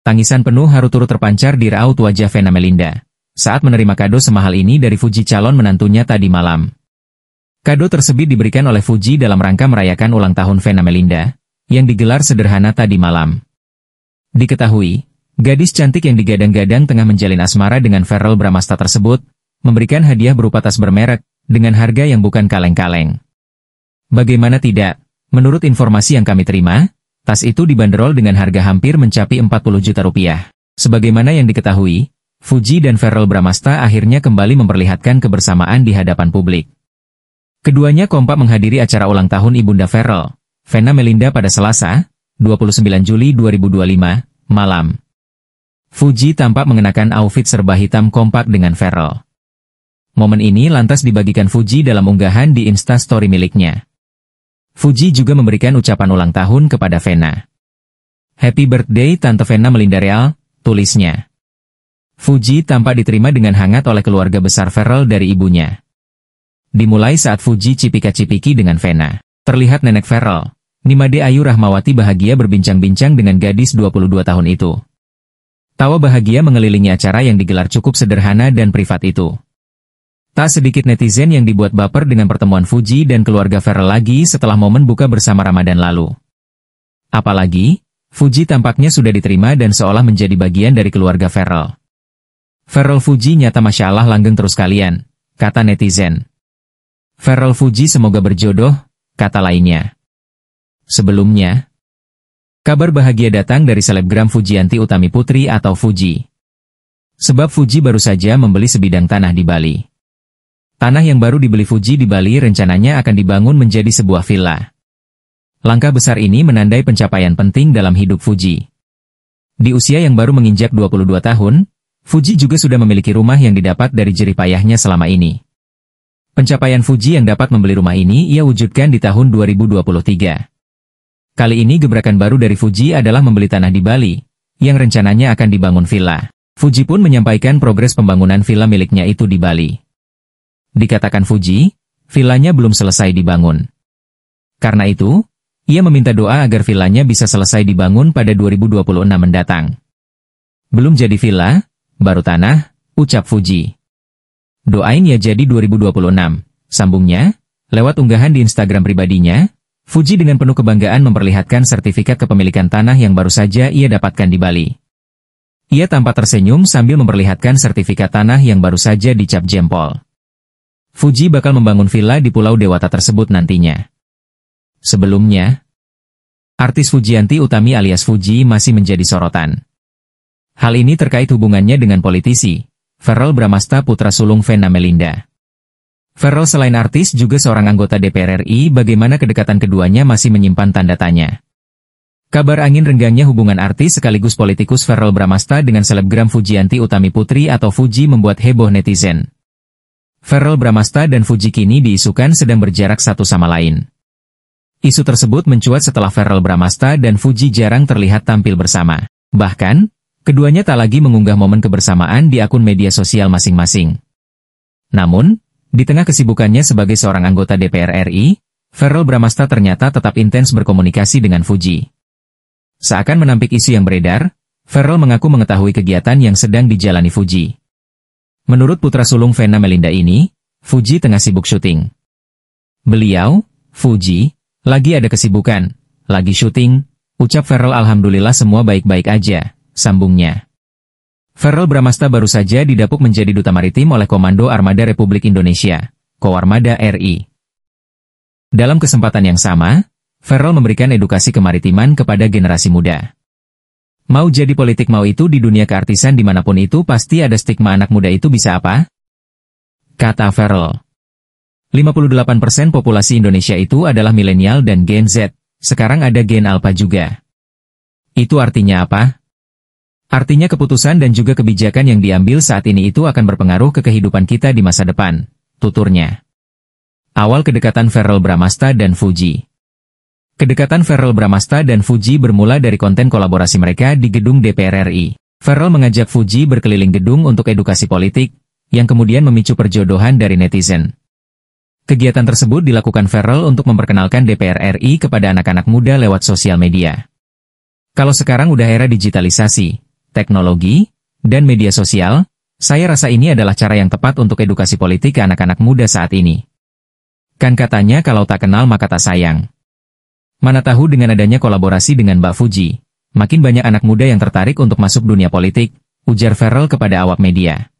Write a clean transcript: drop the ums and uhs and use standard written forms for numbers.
Tangisan penuh haru turut terpancar di raut wajah Vena Melinda saat menerima kado semahal ini dari Fuji calon menantunya tadi malam. Kado tersebut diberikan oleh Fuji dalam rangka merayakan ulang tahun Vena Melinda, yang digelar sederhana tadi malam. Diketahui, gadis cantik yang digadang-gadang tengah menjalin asmara dengan Verrell Bramasta tersebut, memberikan hadiah berupa tas bermerek, dengan harga yang bukan kaleng-kaleng. Bagaimana tidak, menurut informasi yang kami terima, tas itu dibanderol dengan harga hampir mencapai 40 juta rupiah. Sebagaimana yang diketahui, Fuji dan Verrell Bramasta akhirnya kembali memperlihatkan kebersamaan di hadapan publik. Keduanya kompak menghadiri acara ulang tahun Ibunda Verrell, Vena Melinda pada Selasa, 29 Juli 2025, malam. Fuji tampak mengenakan outfit serba hitam kompak dengan Verrell. Momen ini lantas dibagikan Fuji dalam unggahan di Instastory miliknya. Fuji juga memberikan ucapan ulang tahun kepada Vena. Happy birthday Tante Vena Melinda Real, tulisnya. Fuji tampak diterima dengan hangat oleh keluarga besar Verrell dari ibunya. Dimulai saat Fuji cipika-cipiki dengan Vena. Terlihat nenek Verrell, Nimade Ayu Rahmawati bahagia berbincang-bincang dengan gadis 22 tahun itu. Tawa bahagia mengelilingi acara yang digelar cukup sederhana dan privat itu. Tak sedikit netizen yang dibuat baper dengan pertemuan Fuji dan keluarga Verrell lagi setelah momen buka bersama Ramadan lalu. Apalagi, Fuji tampaknya sudah diterima dan seolah menjadi bagian dari keluarga Verrell. Verrell Fuji nyata Masya Allah langgeng terus kalian, kata netizen. Verrell Fuji semoga berjodoh, kata lainnya. Sebelumnya, kabar bahagia datang dari selebgram Fujianti Utami Putri atau Fuji. Sebab Fuji baru saja membeli sebidang tanah di Bali. Tanah yang baru dibeli Fuji di Bali rencananya akan dibangun menjadi sebuah villa. Langkah besar ini menandai pencapaian penting dalam hidup Fuji. Di usia yang baru menginjak 22 tahun, Fuji juga sudah memiliki rumah yang didapat dari jerih payahnya selama ini. Pencapaian Fuji yang dapat membeli rumah ini ia wujudkan di tahun 2023. Kali ini gebrakan baru dari Fuji adalah membeli tanah di Bali, yang rencananya akan dibangun villa. Fuji pun menyampaikan progres pembangunan villa miliknya itu di Bali. Dikatakan Fuji, villanya belum selesai dibangun. Karena itu, ia meminta doa agar villanya bisa selesai dibangun pada 2026 mendatang. Belum jadi villa, baru tanah, ucap Fuji. Doain ya jadi 2026, sambungnya, lewat unggahan di Instagram pribadinya, Fuji dengan penuh kebanggaan memperlihatkan sertifikat kepemilikan tanah yang baru saja ia dapatkan di Bali. Ia tampak tersenyum sambil memperlihatkan sertifikat tanah yang baru saja dicap jempol. Fuji bakal membangun villa di Pulau Dewata tersebut nantinya. Sebelumnya, artis Fujianti Utami alias Fuji masih menjadi sorotan. Hal ini terkait hubungannya dengan politisi Verrell Bramasta putra sulung Vena Melinda. Verrell selain artis juga seorang anggota DPR RI, bagaimana kedekatan keduanya masih menyimpan tanda tanya. Kabar angin renggangnya hubungan artis sekaligus politikus Verrell Bramasta dengan selebgram Fujianti Utami Putri atau Fuji membuat heboh netizen. Verrell Bramasta dan Fuji kini diisukan sedang berjarak satu sama lain. Isu tersebut mencuat setelah Verrell Bramasta dan Fuji jarang terlihat tampil bersama. Bahkan, keduanya tak lagi mengunggah momen kebersamaan di akun media sosial masing-masing. Namun, di tengah kesibukannya sebagai seorang anggota DPR RI, Verrell Bramasta ternyata tetap intens berkomunikasi dengan Fuji. Seakan menampik isu yang beredar, Verrell mengaku mengetahui kegiatan yang sedang dijalani Fuji. Menurut putra sulung Vena Melinda ini, Fuji tengah sibuk syuting. Beliau, Fuji, lagi ada kesibukan, lagi syuting, ucap Verrell. Alhamdulillah semua baik-baik aja, sambungnya. Verrell Bramasta baru saja didapuk menjadi Duta Maritim oleh Komando Armada Republik Indonesia, Koarmada RI. Dalam kesempatan yang sama, Verrell memberikan edukasi kemaritiman kepada generasi muda. Mau jadi politik mau itu di dunia keartisan dimanapun itu pasti ada stigma anak muda itu bisa apa? Kata Verrell. 58% populasi Indonesia itu adalah milenial dan Gen Z, sekarang ada Gen Alpha juga. Itu artinya apa? Artinya keputusan dan juga kebijakan yang diambil saat ini itu akan berpengaruh ke kehidupan kita di masa depan, tuturnya. Awal kedekatan Verrell Bramasta dan Fuji. Kedekatan Verrell Bramasta dan Fuji bermula dari konten kolaborasi mereka di gedung DPR RI. Verrell mengajak Fuji berkeliling gedung untuk edukasi politik, yang kemudian memicu perjodohan dari netizen. Kegiatan tersebut dilakukan Verrell untuk memperkenalkan DPR RI kepada anak-anak muda lewat sosial media. Kalau sekarang udah era digitalisasi, teknologi, dan media sosial, saya rasa ini adalah cara yang tepat untuk edukasi politik ke anak-anak muda saat ini. Kan katanya kalau tak kenal maka tak sayang. Mana tahu dengan adanya kolaborasi dengan Mbak Fuji, makin banyak anak muda yang tertarik untuk masuk dunia politik, ujar Farrell kepada awak media.